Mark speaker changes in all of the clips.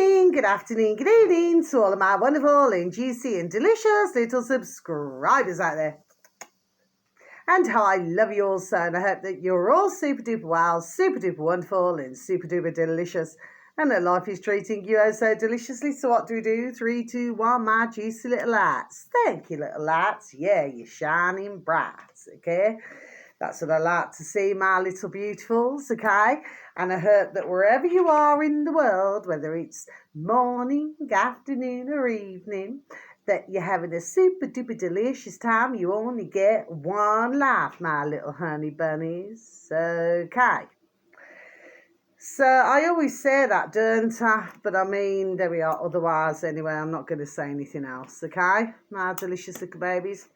Speaker 1: morning, good afternoon, good evening to all of my wonderful and juicy and delicious little subscribers out there. And how I love you all so, and I hope that you're all super duper well, super duper wonderful and super duper delicious, and that life is treating you oh so deliciously. So what do we do? 3, 2, 1, my juicy little lights. Thank you, little lights. Yeah, you're shining bright, okay? That's what I like to see, my little beautifuls, okay? And I hope that wherever you are in the world, whether it's morning, afternoon, or evening, that you're having a super duper delicious time. You only get one life, my little honey bunnies, okay? So I always say that, don't I? But I mean, there we are. Otherwise, anyway, I'm not going to say anything else, okay? My delicious little babies.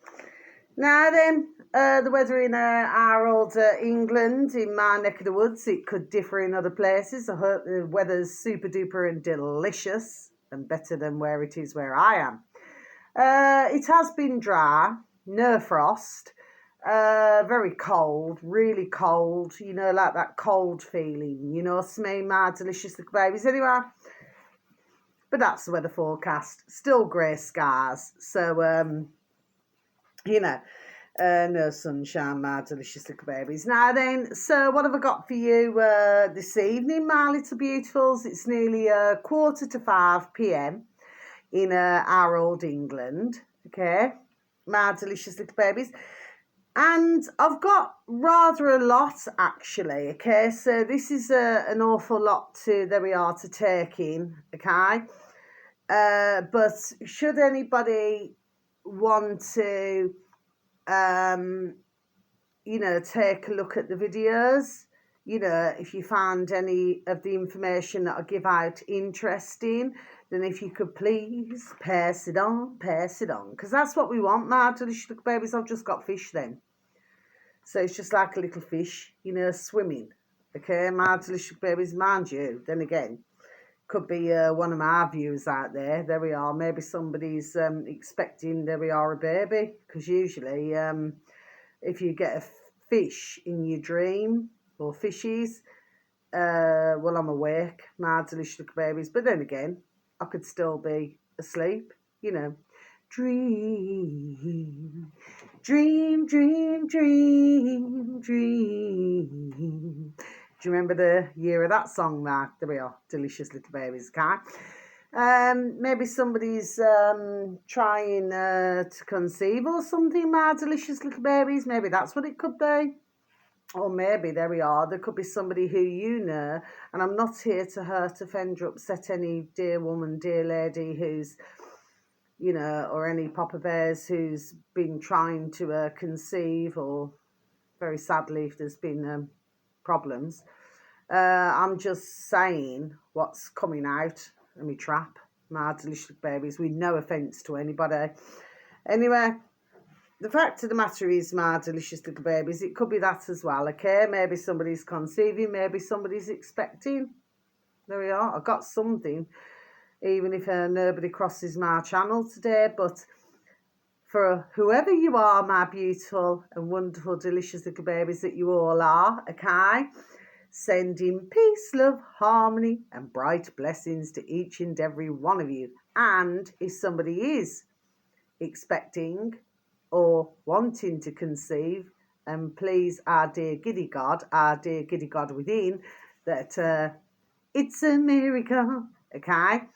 Speaker 1: Now then, the weather in our old England, in my neck of the woods, it could differ in other places. I hope the weather's super duper and delicious and better than where it is where I am. It has been dry, no frost, very cold, really cold, you know, like that cold feeling, you know, smell my delicious little babies anyway. But that's the weather forecast, still grey skies, so, you know, no sunshine, my delicious little babies. Now then, so what have I got for you this evening, my little beautifuls? It's nearly 4:45 p.m. in our old England, okay, my delicious little babies. And I've got rather a lot, actually, okay, so this is an awful lot to take in, okay, but should anybody want to you know, take a look at the videos, you know, if you found any of the information that I give out interesting, then if you could please pass it on, because that's what we want, my delicious little babies. I've just got fish then, so it's just like a little fish, you know, swimming, okay, my delicious babies. Mind you, then again, could be one of my viewers out there we are, maybe somebody's expecting, there we are, a baby, because usually if you get a fish in your dream, or fishies, well, I'm awake, my delicious little babies, but then again, I could still be asleep, you know. Dream, dream, dream, dream, dream. Do you remember the year of that song, Mark? There we are, delicious little babies, okay? Maybe somebody's trying to conceive or something, my delicious little babies. Maybe that's what it could be. Or maybe, there we are, there could be somebody who you know, and I'm not here to hurt, offend, or upset any dear woman, dear lady who's, you know, or any Papa Bears who's been trying to conceive, or very sadly if there's been problems. I'm just saying what's coming out of my trap, my delicious babies, with no offence to anybody. Anyway, the fact of the matter is, my delicious little babies, it could be that as well, okay? Maybe somebody's conceiving, maybe somebody's expecting. There we are, I got something, even if nobody crosses my channel today. But for whoever you are, my beautiful and wonderful, delicious little babies that you all are, okay? Sending peace, love, harmony, and bright blessings to each and every one of you. And if somebody is expecting or wanting to conceive, and please, our dear giddy God within, that it's a miracle, okay?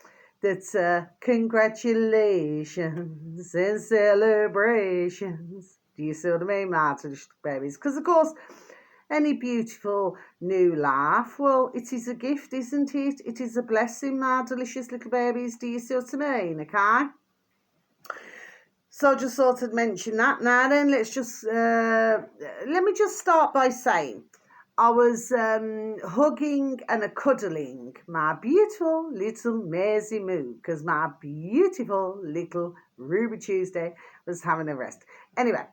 Speaker 1: That congratulations and celebrations. Do you see what I mean, my delicious babies? Because, of course, any beautiful new life, well, it is a gift, isn't it? It is a blessing, my delicious little babies. Do you see what I mean, okay? So I just thought I'd mention that. Now then, let me just start by saying, I was hugging and cuddling my beautiful little Maisie Moo, because my beautiful little Ruby Tuesday was having a rest. Anyway,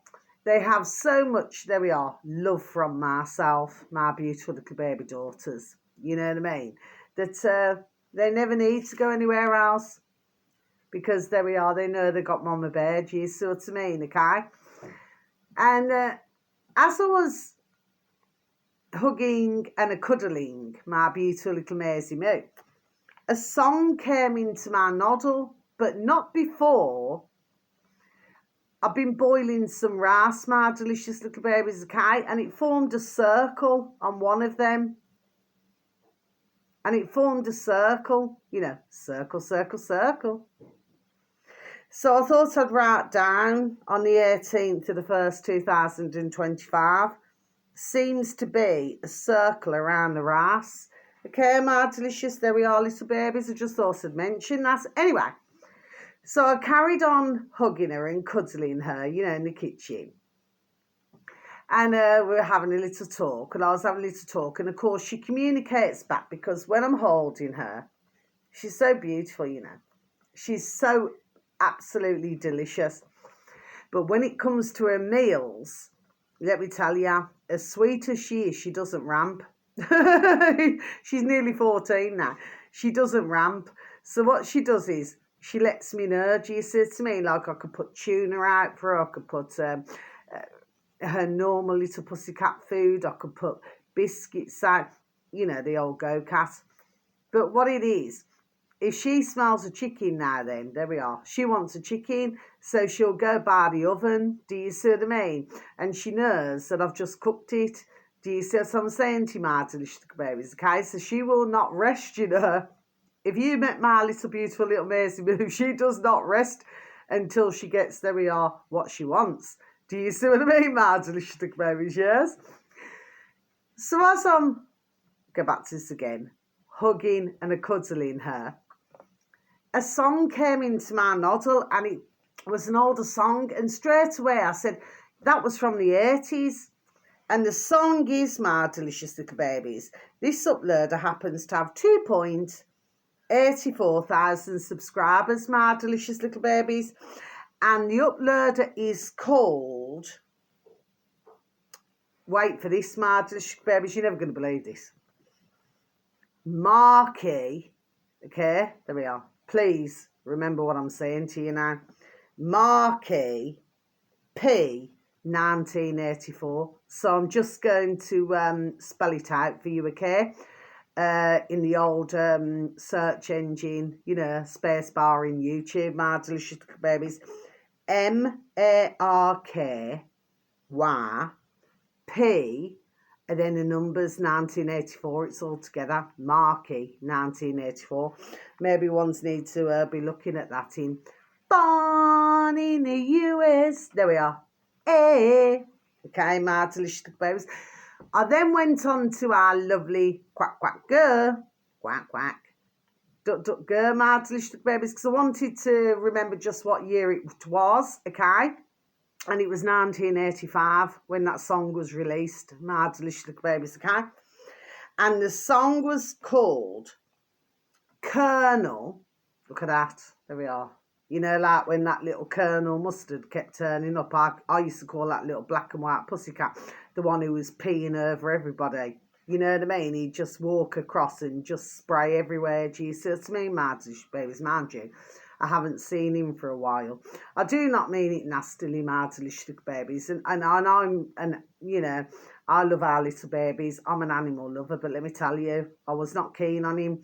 Speaker 1: they have so much, there we are, love from myself, my beautiful little baby daughters, you know what I mean, that they never need to go anywhere else, because there we are, they know they got Mama Bear, do you see what I mean, okay? And as I was hugging and cuddling my beautiful little Maisie Moo, a song came into my noddle, but not before. I've been boiling some rice, my delicious little babies, okay? And it formed a circle on one of them. And it formed a circle, you know, circle, circle, circle. So I thought I'd write down on the 18th of the 1st, 2025. Seems to be a circle around the rice. Okay, my delicious, there we are, little babies. I just thought I'd mention that. Anyway, so I carried on hugging her and cuddling her, you know, in the kitchen. And we were having a little talk, and I was having a little talk. And, of course, she communicates back because when I'm holding her, she's so beautiful, you know. She's so absolutely delicious. But when it comes to her meals, let me tell you, as sweet as she is, she doesn't ramp. She's nearly 14 now. She doesn't ramp. So what she does is she lets me know. She says to me, like, I could put tuna out for her. I could put her normal little pussycat food. I could put biscuits out. You know, the old go-cat. But what it is, if she smells a chicken now, then, there we are. She wants a chicken, so she'll go by the oven. Do you see what I mean? And she knows that I've just cooked it. Do you see what I'm saying to you, my delicious babies? Okay, so she will not rest, you know. If you met my little beautiful little Maisie Moo, she does not rest until she gets, there we are, what she wants. Do you see what I mean, my delicious babies? Yes? So as I'm, go back to this again, hugging and cuddling her, a song came into my noddle, and it was an older song, and straight away I said, that was from the 80s. And the song is, my delicious little babies, this uploader happens to have 2.84 thousand subscribers, my delicious little babies. And the uploader is called, wait for this, my delicious babies, you're never going to believe this. Marky, okay, there we are. Please remember what I'm saying to you now. Marky P 1984. So I'm just going to spell it out for you, okay? In the old search engine, you know, space bar in YouTube, my delicious babies. MARKY and then the numbers 1984. It's all together. Marky 1984. Maybe ones need to be looking at that in born in the US. There we are. Hey. Okay, my delicious babies. I then went on to our lovely quack quack girl. Quack quack. Duck duck girl, my delicious babies, because I wanted to remember just what year it was, okay? And it was 1985 when that song was released, my delicious babies, okay? And the song was called Colonel. Look at that. There we are. You know, like when that little Colonel Mustard kept turning up. I used to call that little black and white pussycat the one who was peeing over everybody. You know what I mean? He'd just walk across and just spray everywhere. Do you see what I mean, my babies? Mind you, I haven't seen him for a while. I do not mean it nastily, my delicious babies. And you know, I love our little babies. I'm an animal lover, but let me tell you, I was not keen on him.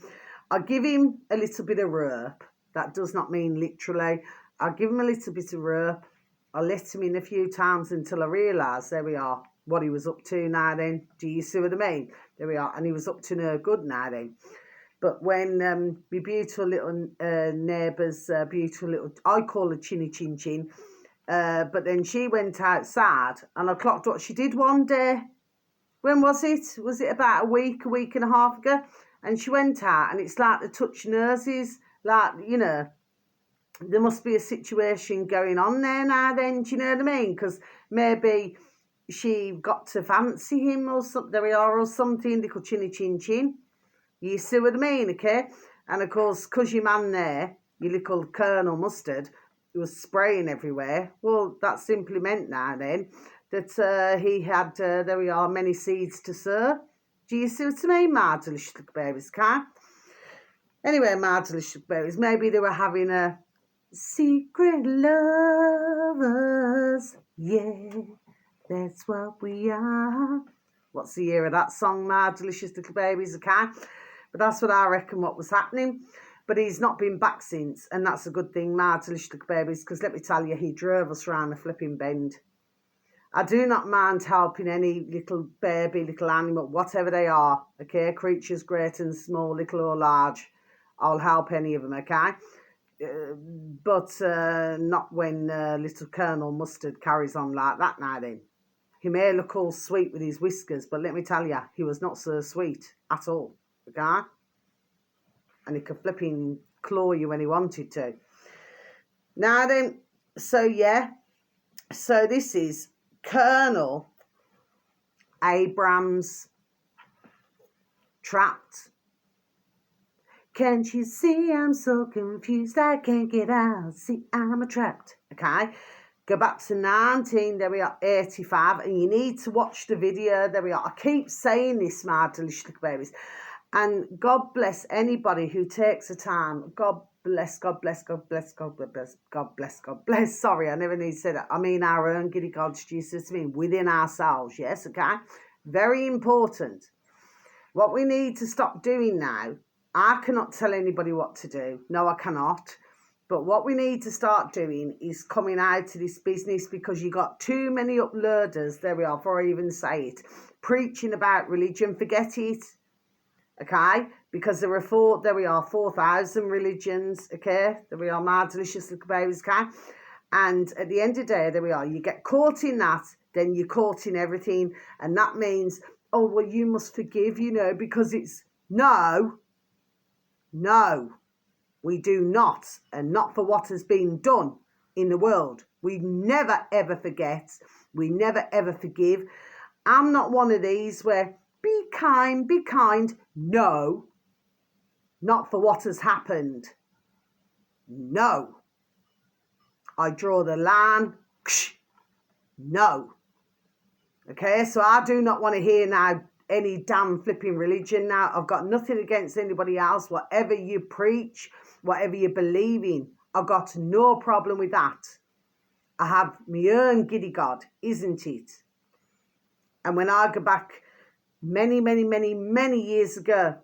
Speaker 1: I give him a little bit of rope. That does not mean literally. I give him a little bit of rope. I let him in a few times until I realised, there we are, what he was up to now then. Do you see what I mean? There we are. And he was up to no good now then. But when my beautiful little neighbour's beautiful little, I call her Chinny Chin Chin, but then she went outside and I clocked what she did one day. When was it? Was it about a week and a half ago? And she went out and it's like the touch nurses, like, you know, there must be a situation going on there now then, do you know what I mean? Because maybe she got to fancy him or something, there we are, or something, little Chinny Chin Chin. You see what I mean, okay? And, of course, because your man there, your little Colonel Mustard, was spraying everywhere, well, that simply meant now then that he had, there we are, many seeds to sow. Do you see what I mean, my delicious babies, okay? Anyway, my delicious babies, maybe they were having a secret lovers. Yeah, that's what we are. What's the year of that song, my delicious little babies, okay? But that's what I reckon what was happening. But he's not been back since, and that's a good thing, my delicious little babies, because let me tell you, he drove us round the flipping bend. I do not mind helping any little baby, little animal, whatever they are, okay? Creatures great and small, little or large. I'll help any of them, okay? But not when little Colonel Mustard carries on like that now then. He may look all sweet with his whiskers, but let me tell you, he was not so sweet at all, okay? And he could flipping claw you when he wanted to. Now then, so yeah, so this is Colonel Abrams Trapped. Can't you see I'm so confused, I can't get out, see I'm trapped, okay? Go back to 85, and you need to watch the video, there we are. I keep saying this, my delicious little babies, and God bless anybody who takes the time. God bless, God bless, God bless, God bless, God bless, God bless. Sorry, I never need to say that. I mean our own giddy gods, Jesus, I mean within ourselves, yes, okay? Very important. What we need to stop doing now, I cannot tell anybody what to do. No, I cannot. But what we need to start doing is coming out to this business, because you got too many uploaders, there we are, before I even say it, preaching about religion. Forget it, okay? Because there are 4,000 religions, okay? There we are, my delicious little babies, okay? And at the end of the day, there we are, you get caught in that, then you're caught in everything. And that means, oh, well, you must forgive, you know, because it's, no, we do not, and not for what has been done in the world. We never, ever forget. We never, ever forgive. I'm not one of these where, be kind, be kind. No, not for what has happened. No. I draw the line. No. Okay, so I do not want to hear now any damn flipping religion now. I've got nothing against anybody else. Whatever you preach, whatever you believe in, I've got no problem with that. I have my own giddy God, isn't it? And when I go back many, many, many, many years ago,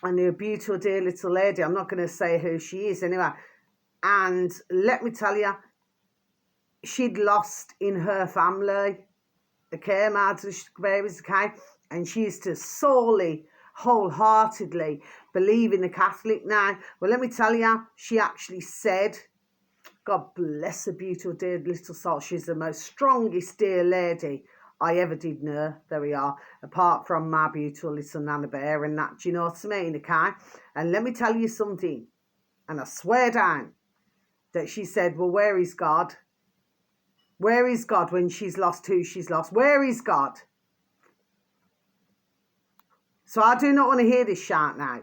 Speaker 1: I knew a beautiful dear little lady. I'm not going to say who she is anyway. And let me tell you, she'd lost in her family. Okay, my babies, okay? And she used to solely, wholeheartedly believe in the Catholic now. Well, let me tell you, she actually said, God bless her beautiful dear little soul, she's the most strongest dear lady I ever did know. There we are. Apart from my beautiful little Nana Bear and that, do you know what I mean, okay? And let me tell you something, and I swear down, that she said, well, where is God? Where is God when she's lost who she's lost? Where is God? So I do not want to hear this shout now,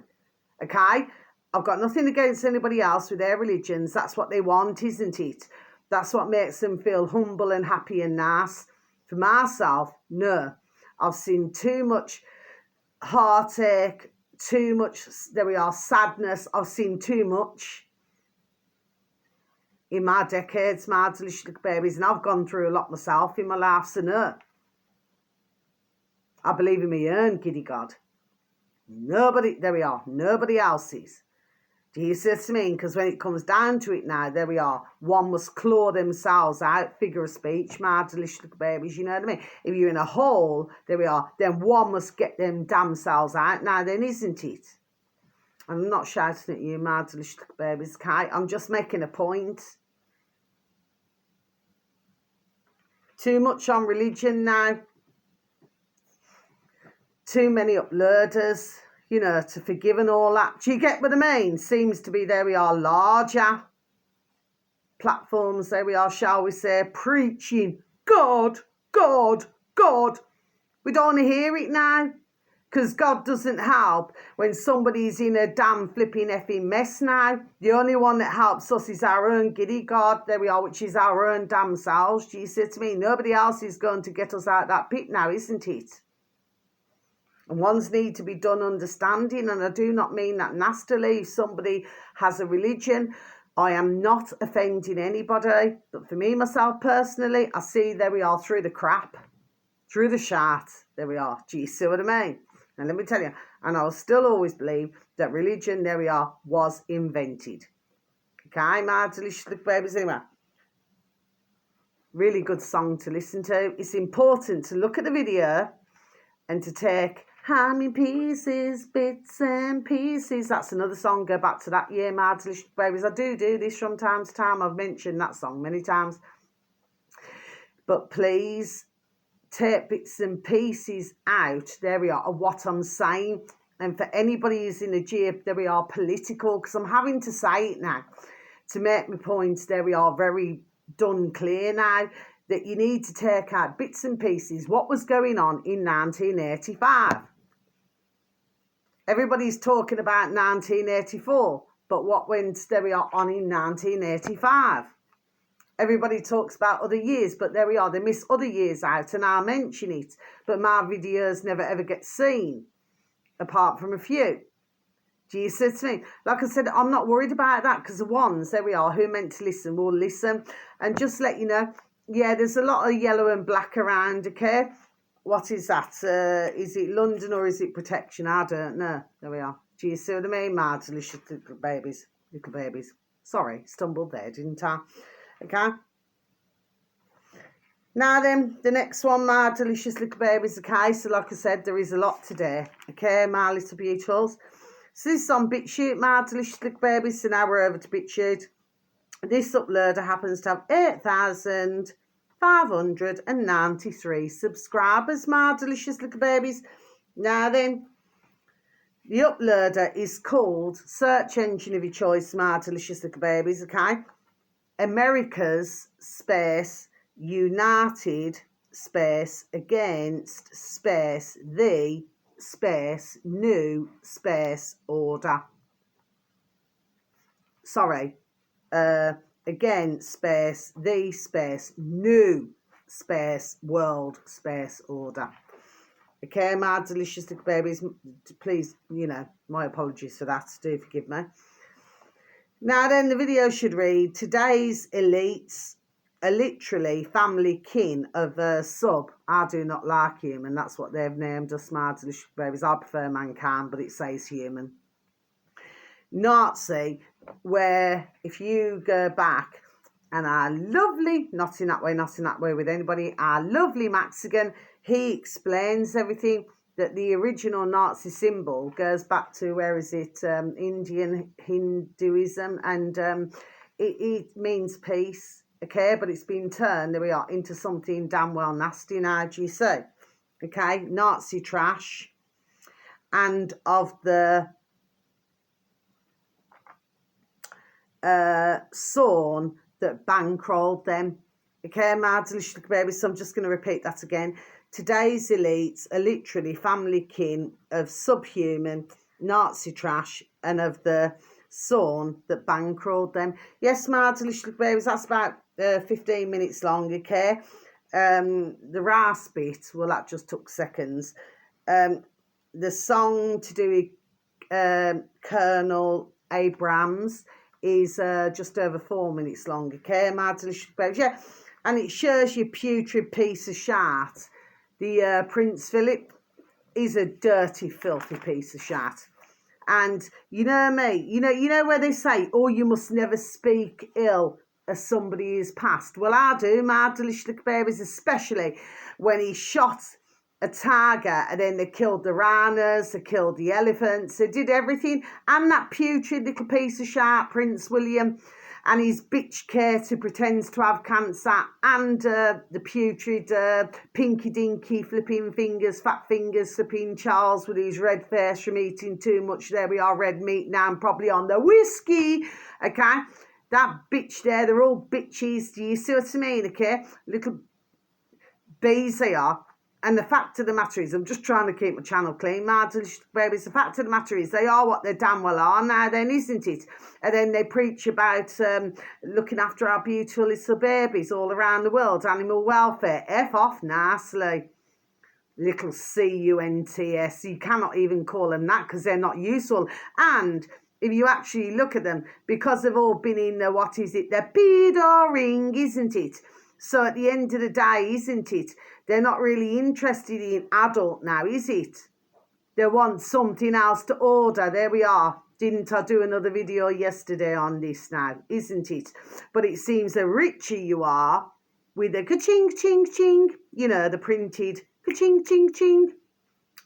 Speaker 1: okay? I've got nothing against anybody else with their religions. That's what they want, isn't it? That's what makes them feel humble and happy and nice. For myself, no. I've seen too much heartache, too much, there we are, sadness. I've seen too much in my decades, my delicious little babies, and I've gone through a lot myself in my life, so no. I believe in my own giddy God. Nobody, there we are, nobody else's. Do you see what I mean? Because when it comes down to it now, there we are, one must claw themselves out, figure of speech, my delicious little babies, you know what I mean? If you're in a hole, there we are, then one must get them damn selves out now then, isn't it? I'm not shouting at you, my delicious little babies, okay? I'm just making a point. Too much on religion now. Too many uploaders, you know, to forgive and all that. Do you get what I mean? Seems to be, there we are, larger platforms, there we are, shall we say, preaching God, God, God. We don't want to hear it now, because God doesn't help when somebody's in a damn flipping effing mess now. The only one that helps us is our own giddy God, there we are, which is our own damn selves. Do you see what I mean? Nobody else is going to get us out that pit now, isn't it? And ones need to be done understanding, and I do not mean that nastily. If somebody has a religion, I am not offending anybody. But for me, myself personally, I see, there we are, through the crap, through the shit, there we are. Do you see what I mean? Now, let me tell you, and I'll still always believe that religion, there we are, was invented. Okay, my delicious little babies, anyway. Really good song to listen to. It's important to look at the video and to take I'm in pieces, bits and pieces. That's another song. Go back to that year, my delicious babies. I do this from time to time. I've mentioned that song many times. But please take bits and pieces out. There we are, of what I'm saying. And for anybody who's in a jeep, there we are, political, because I'm having to say it now to make my points. There we are, very done clear now, that you need to take out bits and pieces what was going on in 1985. Everybody's talking about 1984, but what went, there we are, on in 1985. Everybody talks about other years, but there we are, they miss other years out, and I mention it, but my videos never ever get seen, apart from a few. Do you see to me? Like I said, I'm not worried about that, because the ones, there we are, who meant to listen will listen. And just let you know, yeah, there's a lot of yellow and black around, okay? What is that? Is it London or is it protection? I don't know. There we are. Do you see what I mean? My delicious little babies. Little babies. Sorry, stumbled there, didn't I? Okay. Now then, the next one, my delicious little babies. Okay, so like I said, there is a lot today. Okay, my little beautifuls. So this is on BitChute, my delicious little babies. So now we're over to BitChute. This uploader happens to have 8,593 subscribers, my delicious little babies. Now then, the uploader is called Search Engine of Your Choice, my delicious little babies, okay? America's space United space against space the space new space order. Sorry. Again, space the space new space world space order. Okay, my delicious little babies, please, you know, my apologies for that. Do forgive me. Now then, the video should read, today's elites are literally family kin of a sub. I do not like human. That's what they've named us, my delicious babies. I prefer mankind, but it says human. Nazi, where if you go back, and our lovely, not in that way with anybody, our lovely Mexican, he explains everything, that the original Nazi symbol goes back to, where is it, Indian Hinduism, and it means peace, okay, but it's been turned, there we are, into something damn well nasty now, do you see? Okay, Nazi trash, and of the Sawn that bankrolled them. Okay, my delicious babies, so I'm just going to repeat that again. Today's elites are literally family kin of subhuman Nazi trash and of the Sawn that bankrolled them. Yes, my delicious babies, that's about 15 minutes long, okay? The last bit, well, that just took seconds. The song to do with Colonel Abrams is just over 4 minutes long, okay, my delicious babies? Yeah, and it shows you putrid piece of shit. The Prince Philip is a dirty, filthy piece of shit. And you know me, you know where they say, oh, you must never speak ill of somebody who's passed. Well, I do, my delicious little babies, especially when he shot a tiger and then they killed the rhinos, they killed the elephants, they did everything. And that putrid little piece of shit, Prince William, and his bitch Kate who pretends to have cancer, and the putrid pinky dinky flipping fingers, fat fingers flipping Charles with his red face from eating too much, there we are, red meat now, and probably on the whiskey, okay? That bitch there, they're all bitches, do you see what I mean, okay? Little bees they are. And the fact of the matter is, I'm just trying to keep my channel clean, my delicious babies. The fact of the matter is, they are what they damn well are now then, isn't it? And then they preach about looking after our beautiful little babies all around the world, animal welfare. F off nicely. Little C-U-N-T-S. You cannot even call them that because they're not useful. And if you actually look at them, because they've all been in the, what is it, the pedo ring, isn't it? So at the end of the day, isn't it? They're not really interested in adult now, is it? They want something else to order. There we are. Didn't I do another video yesterday on this now? Isn't it? But it seems the richer you are with the ka-ching, ching, ching, you know, the printed ka-ching, ching, ching,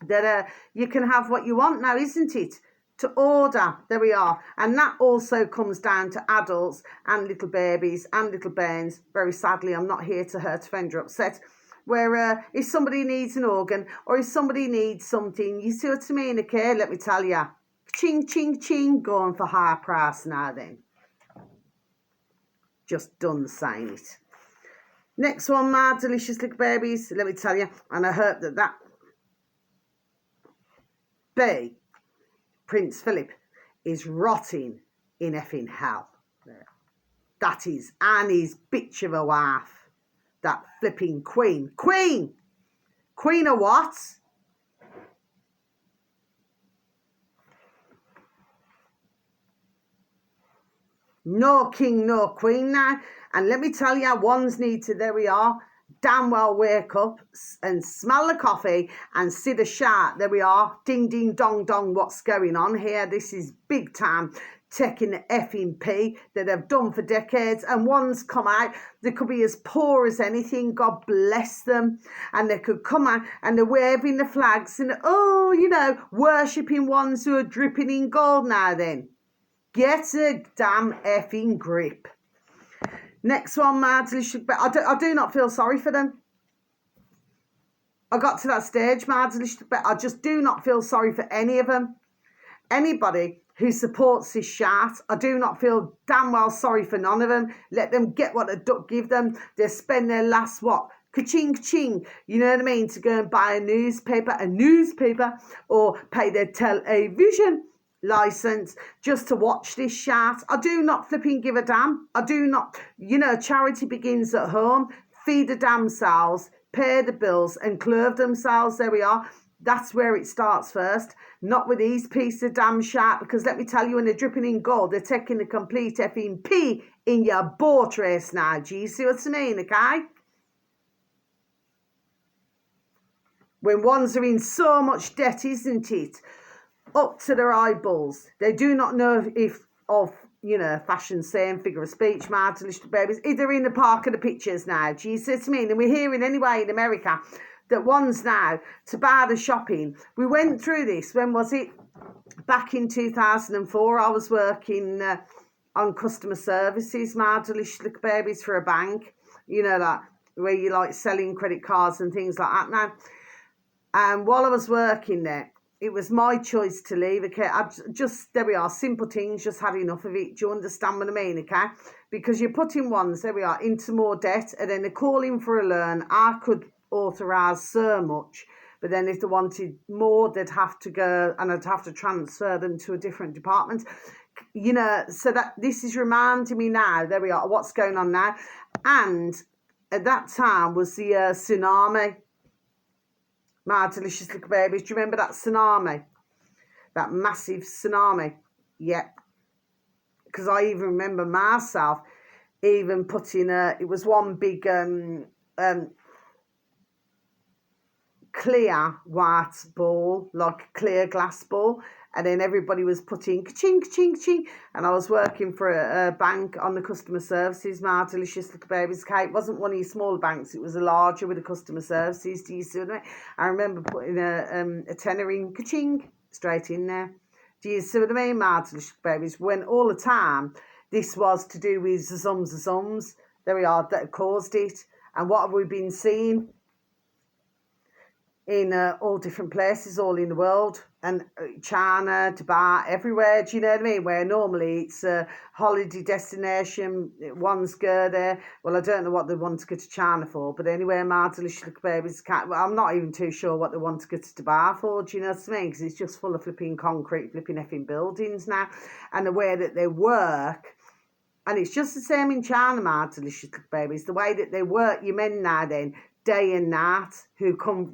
Speaker 1: that you can have what you want now, isn't it? To order. There we are. And that also comes down to adults and little babies and little bairns. Very sadly, I'm not here to hurt, offend or upset. Where if somebody needs an organ or if somebody needs something, you see what I mean? Okay, let me tell you. Ching, ching, ching, going for higher price now then. Just done saying it. Next one, my delicious little babies. Let me tell you, and I hope that B, Prince Philip, is rotting in effing hell. That is Annie's bitch of a wife. That flipping queen. Queen! Queen of what? No king, no queen now. And let me tell you, ones need to, there we are, damn well wake up and smell the coffee and see the shout. There we are. Ding, ding, dong, dong. What's going on here? This is big time taking the effing pee that they've done for decades. And ones come out, they could be as poor as anything. God bless them. And they could come out and they're waving the flags and, oh, you know, worshipping ones who are dripping in gold now then. Get a damn effing grip. Next one, Mads. I do not feel sorry for them. I got to that stage, Mads. I just do not feel sorry for any of them. Anybody who supports this shat, I do not feel damn well sorry for none of them. Let them get what the duck give them. They spend their last, what, ka-ching, ching, you know what I mean, to go and buy a newspaper, or pay their television license just to watch this shat. I do not flipping give a damn. I do not, you know, charity begins at home. Feed the damn selves, pay the bills and clothe themselves. There we are. That's where it starts first. Not with these pieces of damn shat, because let me tell you, when they're dripping in gold, they're taking the complete effing pee in your boat race now. Do you see what I mean, okay? When ones are in so much debt, isn't it? Up to their eyeballs. They do not know if of, you know, fashion saying, figure of speech, my little babies. They're in the park of the pictures now. Do you see what I mean? And we're hearing anyway in America that ones now to buy the shopping. We went through this. When was it? Back in 2004. I was working on customer services, my delicious little babies, for a bank. You know, that where you like selling credit cards and things like that now. And while I was working there, it was my choice to leave, okay? There we are, simple things, just had enough of it. Do you understand what I mean, okay? Because you're putting ones, there we are, into more debt, and then they're calling for a loan. I could authorise so much, but then if they wanted more, they'd have to go, and I'd have to transfer them to a different department. You know, so that this is reminding me now, there we are, what's going on now. And at that time was the tsunami. My delicious little babies, do you remember that tsunami? That massive tsunami? Yeah. Because I even remember myself even putting it was one big clear white ball, like a clear glass ball, and then everybody was putting ka-ching, ka-ching, ka-ching, and I was working for a bank on the customer services, my delicious little babies. Okay, it wasn't one of your smaller banks, it was a larger with the customer services. Do you see what I mean? I remember putting a tenner in, ka-ching, straight in there. Do you see what I mean, my delicious babies? When all the time this was to do with the sums, there we are, that caused it. And what have we been seeing? In all different places, all in the world, and China, Dubai, everywhere, do you know what I mean? Where normally it's a holiday destination, ones go there. Well, I don't know what they want to go to China for, but anyway, my delicious little babies, I'm not even too sure what they want to go to Dubai for, do you know what I mean? Because it's just full of flipping concrete, flipping effing buildings now, and the way that they work. And it's just the same in China, my delicious little babies, the way that they work your men now then, day and night, who come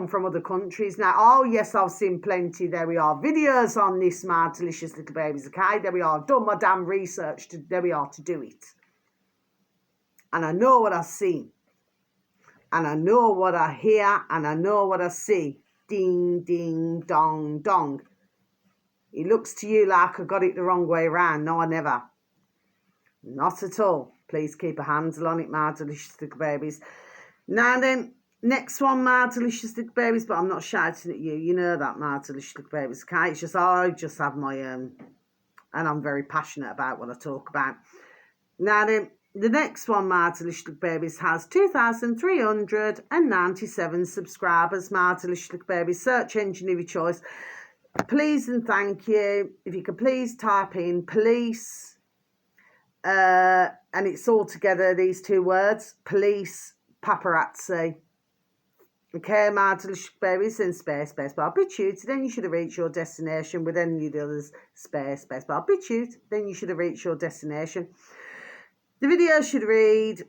Speaker 1: from other countries. Now, oh yes, I've seen plenty, there we are, videos on this, my delicious little babies, okay? There we are, done my damn research, there we are, to do it. And I know what I've seen. And I know what I hear, and I know what I see. ding, ding, dong, dong. It looks to you like I got it the wrong way around. No, I never. Not at all. Please keep a handle on it, my delicious little babies. Now then, next one, my delicious little babies, but I'm not shouting at you. You know that, my delicious little babies. Okay? It's just, I just have my own, and I'm very passionate about what I talk about. Now then, the next one, my delicious little babies, has 2,397 subscribers, my delicious little babies. Search engine of your choice. Please and thank you. If you could please type in police, and it's all together, these two words, police paparazzi. Okay, my delicious babies, in space, bar, be tuned. Then you should have reached your destination with any of the others, space, bar, be tuned. Then you should have reached your destination. The video should read,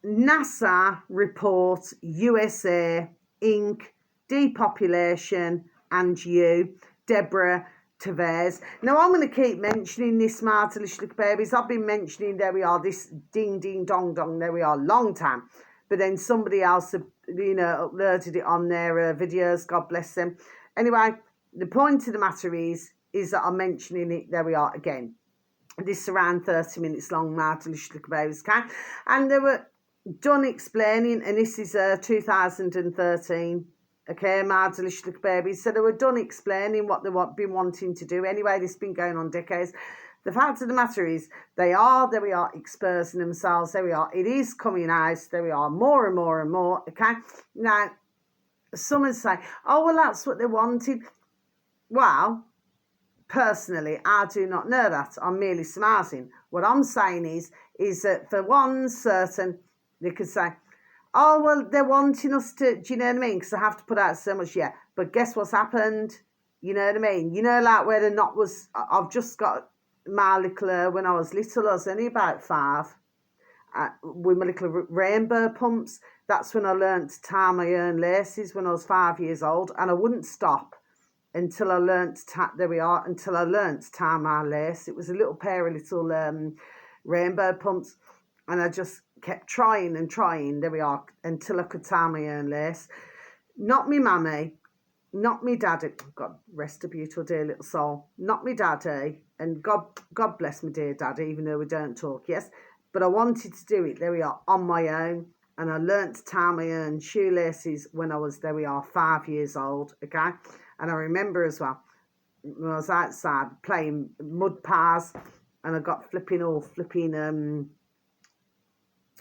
Speaker 1: NASA report USA, Inc., depopulation, and you, Deborah Tavares. Now, I'm going to keep mentioning this, my delicious little babies. I've been mentioning, there we are, this ding, ding, dong, dong, there we are, long time. But then somebody else, uploaded it on their videos, God bless them. Anyway, the point of the matter is that I'm mentioning it, there we are, again. This is around 30 minutes long, my delicious little babies, okay? And they were done explaining, and this is 2013, okay, my delicious little babies. So they were done explaining what they've been wanting to do. Anyway, this has been going on decades. The fact of the matter is, they are, there we are, exposing themselves. There we are. It is coming out. There we are, more and more and more, okay? Now, some would say, oh, well, that's what they wanted. Well, personally, I do not know that. I'm merely surmising. What I'm saying is that for one certain, they could say, oh, well, they're wanting us to, do you know what I mean? Because I have to put out so much, yeah. But guess what's happened? You know what I mean? You know, like where the knot was, I've just got my little, when I was little, I was only about 5, with my little rainbow pumps. That's when I learnt to tie my own laces when I was 5 years old. And I wouldn't stop until I learnt to tie, there we are, until I learnt to tie my lace. It was a little pair of little rainbow pumps. And I just kept trying and trying, there we are, until I could tie my own lace. Not me mummy, not me daddy, God rest a beautiful dear little soul, not me daddy, and God bless my dear daddy, even though we don't talk, yes, but I wanted to do it, there we are, on my own, and I learnt to tie my own shoelaces when I was, there we are, 5 years old, okay, and I remember as well, when I was outside playing mud pies, and I got flipping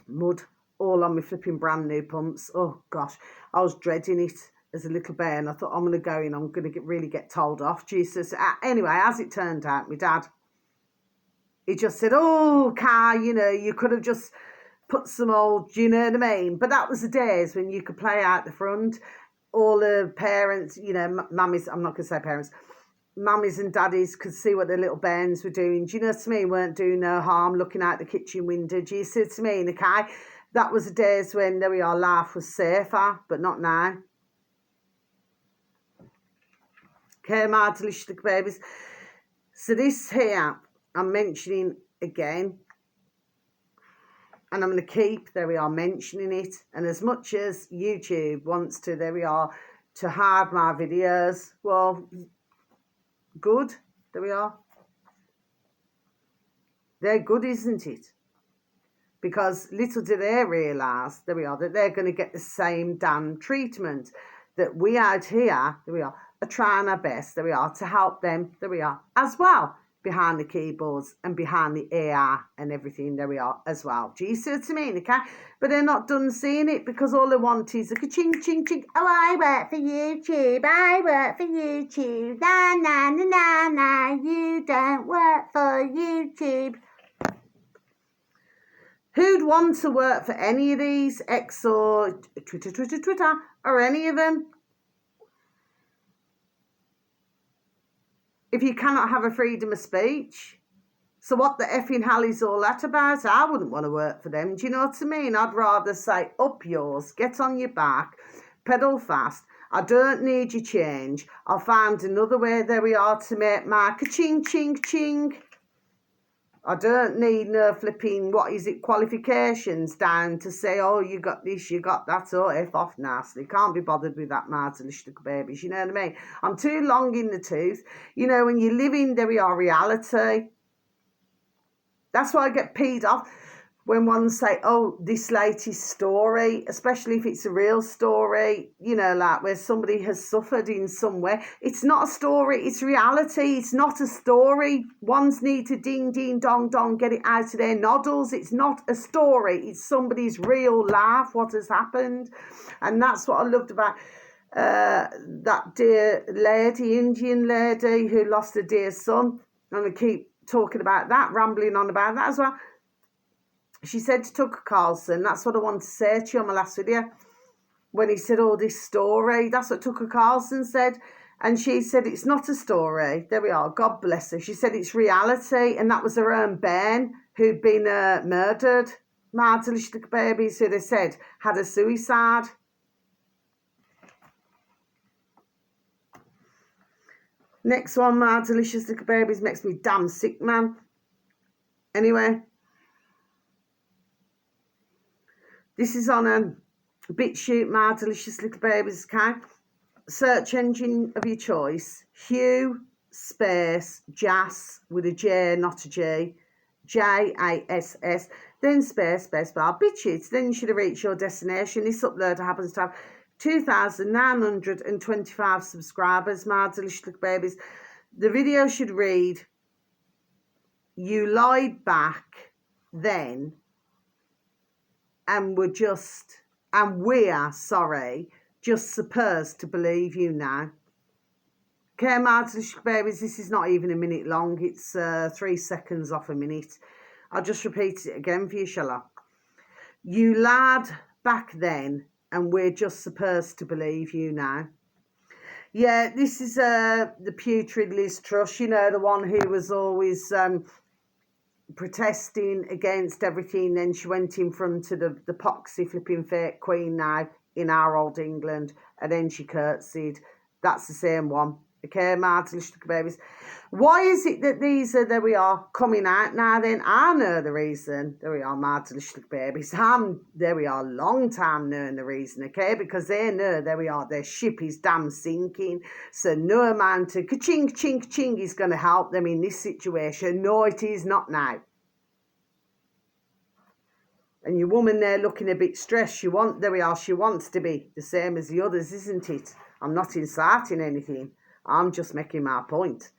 Speaker 1: mud all on my flipping brand new pumps. Oh gosh, I was dreading it as a little bear, and I thought, I'm going to go in, I'm going to really get told off, Jesus. Anyway, as it turned out, my dad, he just said, oh, Car, you could have just put some old, do you know what I mean? But that was the days when you could play out the front. All the parents, mummies, I'm not going to say parents, mummies and daddies could see what their little bairns were doing. Do you know what I mean? Weren't doing no harm, looking out the kitchen window. Do you see what I mean? Okay, that was the days when, there we are, life was safer, but not now. Okay, my delicious little babies. So this here, I'm mentioning again, and I'm going to keep, there we are, mentioning it. And as much as YouTube wants to, there we are, to hide my videos, well, good, there we are. They're good, isn't it? Because little do they realise, there we are, that they're going to get the same damn treatment that we out here, there we are trying our best, there we are, to help them, there we are, as well, behind the keyboards and behind the AI and everything, there we are, as well. Do you see what I mean, okay? But they're not done seeing it, because all they want is a ka-ching, ching, ching. Oh, I work for YouTube, I work for YouTube, na, na, na, na, na, you don't work for YouTube. Who'd want to work for any of these, X or Twitter, or any of them? If you cannot have a freedom of speech. So what the effing hell is all that about? I wouldn't want to work for them. Do you know what I mean? I'd rather say, up yours, get on your back, pedal fast. I don't need your change. I'll find another way, there we are, to make my ka-ching, ching, ching. I don't need no flipping, what is it, qualifications down to say, oh, you got this, you got that, oh, F off nasty. Can't be bothered with that marvelous little babies, you know what I mean? I'm too long in the tooth. You know, when you live in, there we are, reality. That's why I get peed off when one say, oh, this latest story, especially if it's a real story, you know, like where somebody has suffered in some way. It's not a story, it's reality. It's not a story. Ones need to ding, ding, dong, dong, get it out of their noddles. It's not a story. It's somebody's real life, what has happened. And that's what I loved about that dear lady, Indian lady who lost a dear son. And I keep talking about that, rambling on about that as well. She said to Tucker Carlson, that's what I wanted to say to you on my last video, when he said, oh, this story, that's what Tucker Carlson said. And she said, it's not a story. There we are. God bless her. She said, it's reality. And that was her own Ben, who'd been murdered. My delicious little babies, who they said had a suicide. Next one, my delicious little babies, makes me damn sick, man. Anyway. This is on a BitChute, my delicious little babies, okay? Search engine of your choice. Hugh space Jas with a J, not a G. JASS. Then space bar. BitChute. Then you should have reached your destination. This uploader happens to have 2,925 subscribers, my delicious little babies. The video should read, you lied back then. And we are just supposed to believe you now. Okay, my babies, this is not even a minute long. It's 3 seconds off a minute. I'll just repeat it again for you, shall I? You lied back then, and we're just supposed to believe you now. Yeah, this is the putrid Liz Truss, you know, the one who was always protesting against everything. Then she went in front of the poxy flipping fake queen now in our old England, and then she curtsied. That's the same one. Okay, my delicious babies. Why is it that these are, there we are, coming out now then? I know the reason. There we are, my delicious babies. There we are, long time knowing the reason, okay? Because they know, there we are, their ship is damn sinking. So no amount of ka-ching, ching, ching is going to help them in this situation. No, it is not now. And your woman there looking a bit stressed. There we are, she wants to be the same as the others, isn't it? I'm not inciting anything. I'm just making my point.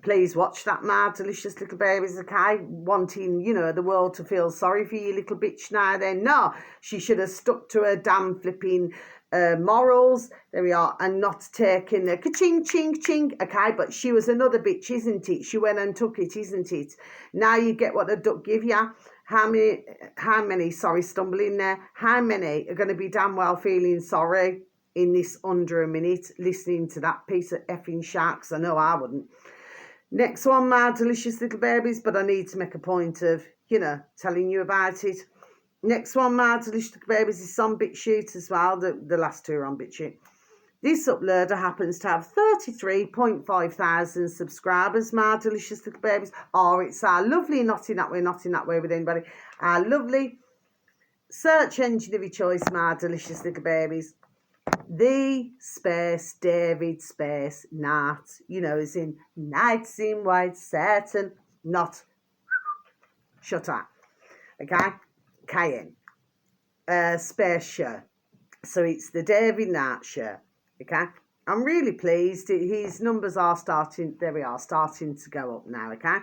Speaker 1: Please watch that, my delicious little babies, okay? Wanting, you know, the world to feel sorry for you, little bitch now then. No, she should have stuck to her damn flipping morals. There we are. And not taking the ka-ching, ching, ching, okay? But she was another bitch, isn't it? She went and took it, isn't it? Now you get what the duck give you. How many, sorry, stumbling there. How many are going to be damn well feeling sorry in this under a minute listening to that piece of effing sharks? I know I wouldn't. Next one, my delicious little babies, but I need to make a point of, you know, telling you about it. Next one, my delicious little babies, is on BitChute as well. The last two are on BitChute. This uploader happens to have 33.5 thousand subscribers, my delicious little babies. Oh, it's our lovely, not in that way with anybody. Our lovely search engine of your choice, my delicious little babies. The space David space Nat, you know, as in nights in white satin, not shut up, okay? Cayenne space show. So it's the David Nat show, okay? I'm really pleased. His numbers are starting, there we are, starting to go up now, okay?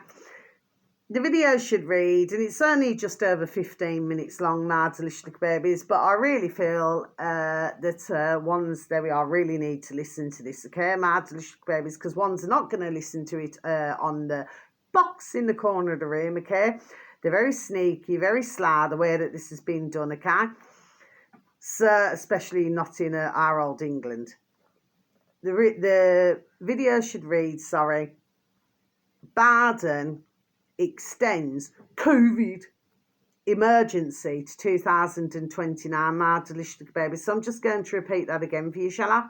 Speaker 1: The video should read, and it's only just over 15 minutes long, my delicious little babies, but I really feel that ones, there we are, really need to listen to this, okay, my delicious babies, because ones are not going to listen to it on the box in the corner of the room, okay? They're very sneaky, very sly, the way that this has been done, okay? So, especially not in our old England. The video should read, sorry, Biden extends COVID emergency to 2029, my delicious baby. So I'm just going to repeat that again for you, shall I?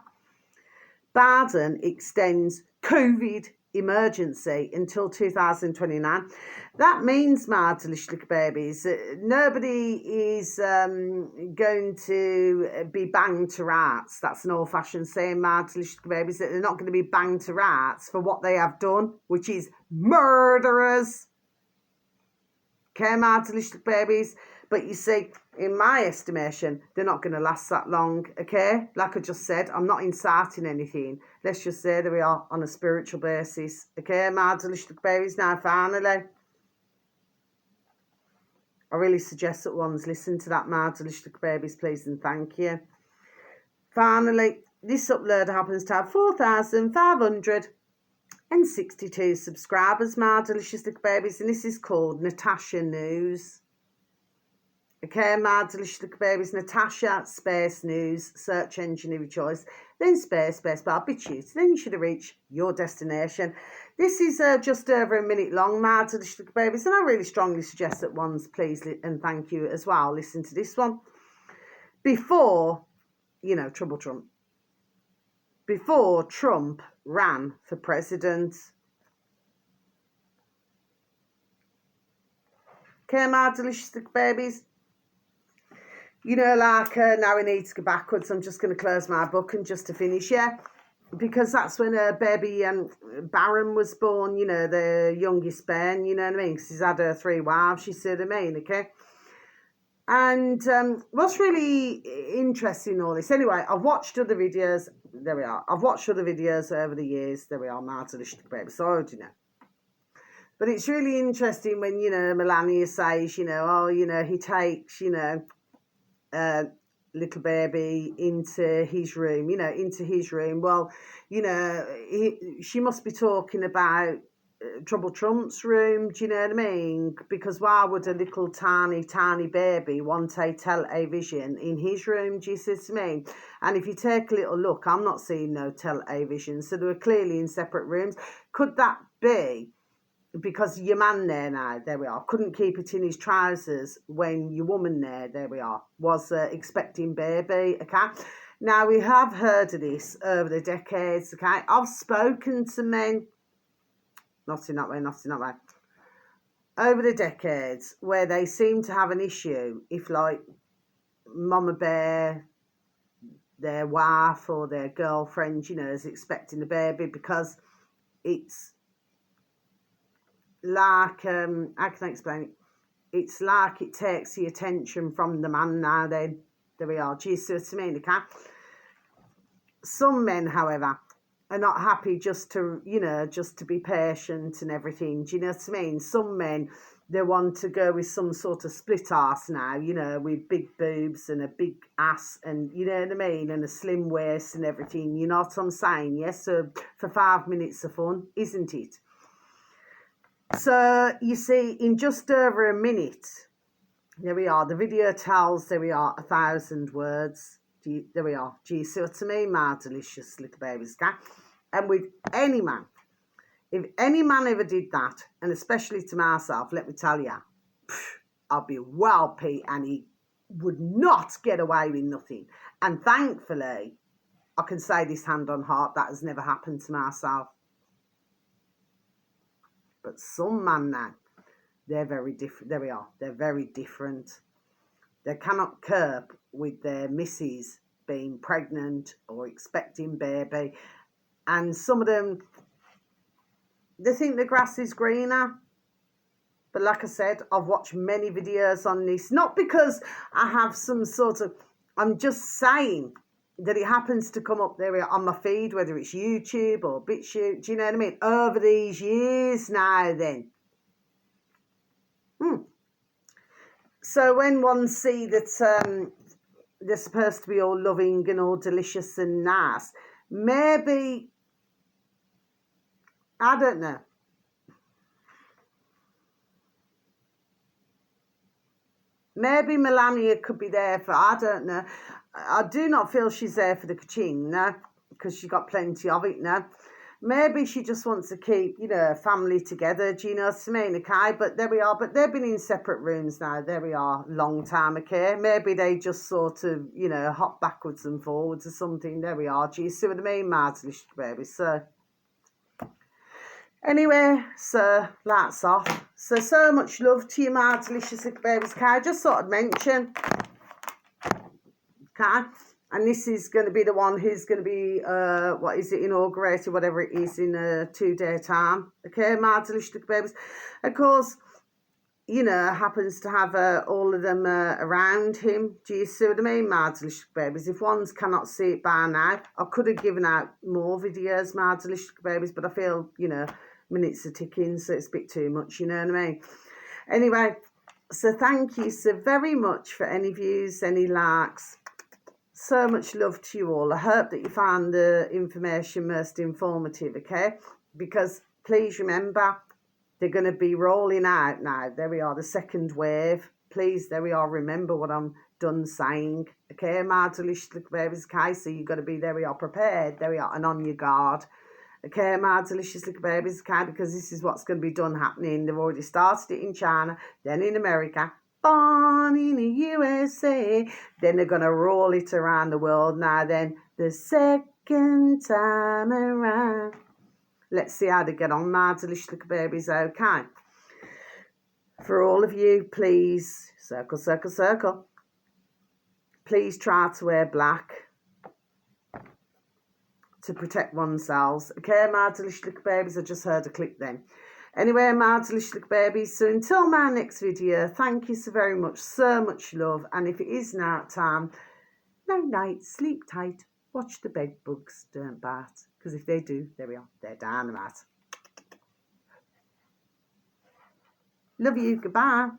Speaker 1: Biden extends COVID emergency until 2029. That means, my delicious little babies, nobody is going to be banged to rats. That's an old-fashioned saying, my delicious little babies, that they're not going to be banged to rats for what they have done, which is murderers. Okay, my delicious little babies. But you see, in my estimation, they're not going to last that long, okay? Like I just said, I'm not inciting anything. Let's just say that we are on a spiritual basis, okay, my delicious little babies. Now, finally, I really suggest that ones listen to that, my delicious little babies, please, and thank you. Finally, this upload happens to have 4,562 subscribers, my delicious little babies, and this is called Natasha News. Okay, my delicious little babies, Natasha space news, search engine of your choice, then space bar, BitChute, then you should have reached your destination. This is just over a minute long, my delicious little babies, and I really strongly suggest that ones, please, and thank you as well, listen to this one. Before, you know, Trouble Trump, before Trump ran for president. Okay, my delicious little babies. You know, like, now we need to go backwards. I'm just going to close my book and just to finish, yeah? Because that's when baby Baron was born, you know, the youngest Ben, you know what I mean? Because he's had 3 wives, you see what I mean, okay? And what's really interesting in all this, anyway, I've watched other videos, there we are. I've watched other videos over the years, there we are, my delicious baby, so I already know. But it's really interesting when, you know, Melania says, you know, oh, you know, he takes, you know, little baby into his room, you know, into his room. Well, you know, she must be talking about Trouble Trump's room, do you know what I mean? Because why would a little tiny baby want a television in his room, do you see what I mean? And if you take a little look, I'm not seeing no television, so they were clearly in separate rooms. Could that be because your man there we are, couldn't keep it in his trousers when your woman there we are, was expecting baby, okay? Now, we have heard of this over the decades, okay? I've spoken to men, not in that way, over the decades, where they seem to have an issue if, like, Mama Bear, their wife or their girlfriend, you know, is expecting a baby, because it's like, how can I explain it? It's like it takes the attention from the man now then. There we are. Do you see what I mean, okay? Some men, however, are not happy just to, you know, just to be patient and everything. Do you know what I mean? Some men, they want to go with some sort of split ass now, you know, with big boobs and a big ass and, you know what I mean, and a slim waist and everything. You know what I'm saying? Yes, so for 5 minutes of fun, isn't it? So, you see, in just over a minute, there we are. The video tells, there we are, 1,000 words. There we are. Do you see what I mean, my delicious little babies? Okay? And with any man, if any man ever did that, and especially to myself, let me tell you, I'll be well Pete, and he would not get away with nothing. And thankfully, I can say this hand on heart, that has never happened to myself. But some men now, they're very different. There we are. They're very different. They cannot cope with their missus being pregnant or expecting baby. And some of them, they think the grass is greener. But like I said, I've watched many videos on this. Not because I have some sort of, I'm just saying that it happens to come up there on my feed, whether it's YouTube or BitChute, do you know what I mean? Over these years now then. So when one see that they're supposed to be all loving and all delicious and nice, maybe, I don't know. Maybe Melania could be there for, I don't know. I do not feel she's there for the ka-ching, no, because she's got plenty of it, no. Maybe she just wants to keep, you know, family together, do you know what I mean, okay? But there we are. But they've been in separate rooms now, there we are, long time, okay? Maybe they just sort of, you know, hop backwards and forwards or something, there we are. Do you see what I mean, my delicious baby? So, Anyway, so that's off. So much love to you, my delicious little babies. Okay, I just thought I'd mention. Okay, and this is going to be the one who's going to be, what is it, inaugurated, whatever it is, in a 2-day time. Okay, my delicious little babies. Of course, you know, happens to have all of them around him. Do you see what I mean, my delicious babies? If ones cannot see it by now, I could have given out more videos, my delicious babies, but I feel, you know, minutes are ticking, so it's a bit too much, you know what I mean? Anyway, so thank you so very much for any views, any likes. So much love to you all. I hope that you found the information most informative, okay? Because please remember, they're going to be rolling out now. There we are, the second wave. Please, there we are. Remember what I'm done saying. Okay, my delicious little babies. Okay, so you've got to be, there we are, prepared. There we are, and on your guard. Okay, my delicious little babies. Okay, because this is what's going to be done happening. They've already started it in China, then in America, born in the USA. Then they're going to roll it around the world now. Then the second time around. Let's see how they get on, my delicious little babies, okay? For all of you, please, circle, circle, circle. Please try to wear black to protect oneself. Okay, my delicious little babies, I just heard a click then. Anyway, my delicious little babies, so until my next video, thank you so very much, so much love. And if it is night time, night night, sleep tight, watch the bed bugs, don't bite. Because if they do, there we are, they're dynamite. Love you. Goodbye.